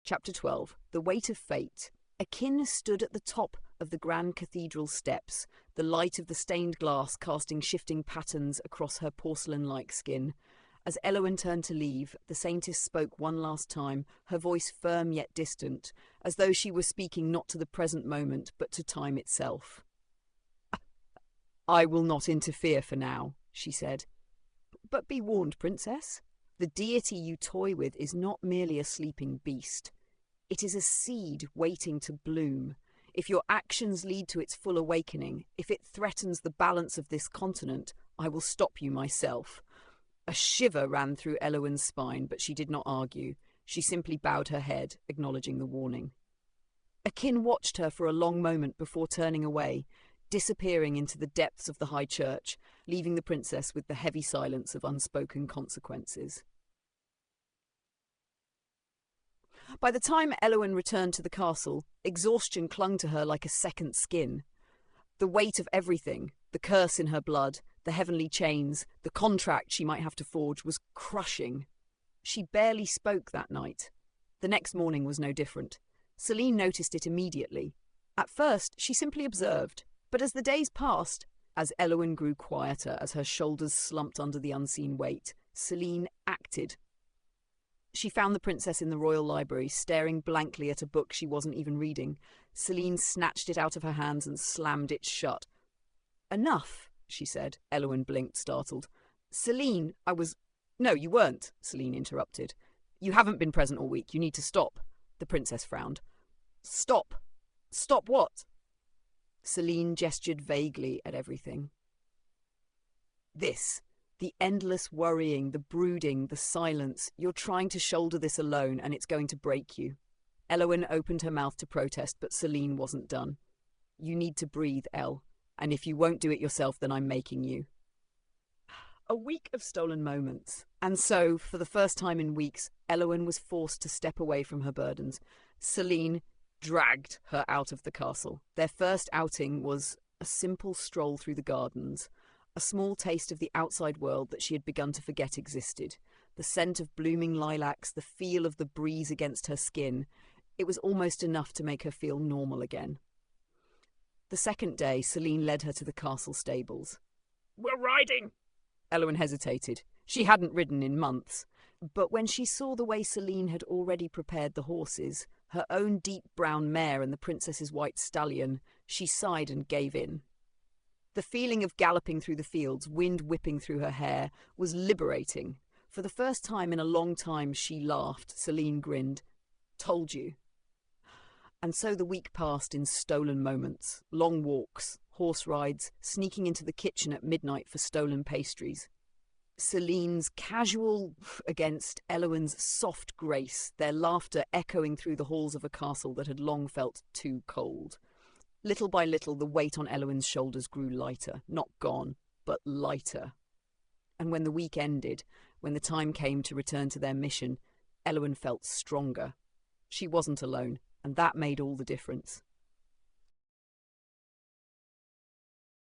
Chapter 12. The Weight of Fate. Akin stood at the top of the grand cathedral steps, the light of the stained glass casting shifting patterns across her porcelain-like skin. As Elowen turned to leave, the saintess spoke one last time, her voice firm yet distant, as though she were speaking not to the present moment, but to time itself. "I will not interfere for now," she said. "But be warned, Princess. The deity you toy with is not merely a sleeping beast. It is a seed waiting to bloom. If your actions lead to its full awakening, if it threatens the balance of this continent, I will stop you myself." A shiver ran through Elowen's spine, but she did not argue. She simply bowed her head, acknowledging the warning. Akin watched her for a long moment before turning away, disappearing into the depths of the high church, leaving the princess with the heavy silence of unspoken consequences. By the time Elowen returned to the castle, exhaustion clung to her like a second skin. The weight of everything, the curse in her blood, the heavenly chains, the contract she might have to forge, was crushing. She barely spoke that night. The next morning was no different. Celine noticed it immediately. At first, she simply observed, but as the days passed, as Elowen grew quieter, as her shoulders slumped under the unseen weight, Celine acted. She found the princess in the royal library, staring blankly at a book she wasn't even reading. Celine snatched it out of her hands and slammed it shut. "Enough," she said. Elowen blinked, startled. "Celine, I was—" "No, you weren't," Celine interrupted. "You haven't been present all week. You need to stop." The princess frowned. "Stop? Stop what?" Celine gestured vaguely at everything. "This. The endless worrying, the brooding, the silence. You're trying to shoulder this alone, and it's going to break you." Elowen opened her mouth to protest, but Celine wasn't done. "You need to breathe, Elle. And if you won't do it yourself, then I'm making you." A week of stolen moments. And so, for the first time in weeks, Elowen was forced to step away from her burdens. Celine dragged her out of the castle. Their first outing was a simple stroll through the gardens, a small taste of the outside world that she had begun to forget existed. The scent of blooming lilacs, the feel of the breeze against her skin. It was almost enough to make her feel normal again. The second day, Celine led her to the castle stables. "We're riding!" Elowen hesitated. She hadn't ridden in months. But when she saw the way Celine had already prepared the horses, her own deep brown mare and the princess's white stallion, she sighed and gave in. The feeling of galloping through the fields, wind whipping through her hair, was liberating. For the first time in a long time, she laughed. Celine grinned. "Told you." And so the week passed in stolen moments, long walks, horse rides, sneaking into the kitchen at midnight for stolen pastries. Celine's casual against Elowen's soft grace, their laughter echoing through the halls of a castle that had long felt too cold. Little by little, the weight on Elowen's shoulders grew lighter, not gone, but lighter. And when the week ended, when the time came to return to their mission, Elowen felt stronger. She wasn't alone, and that made all the difference.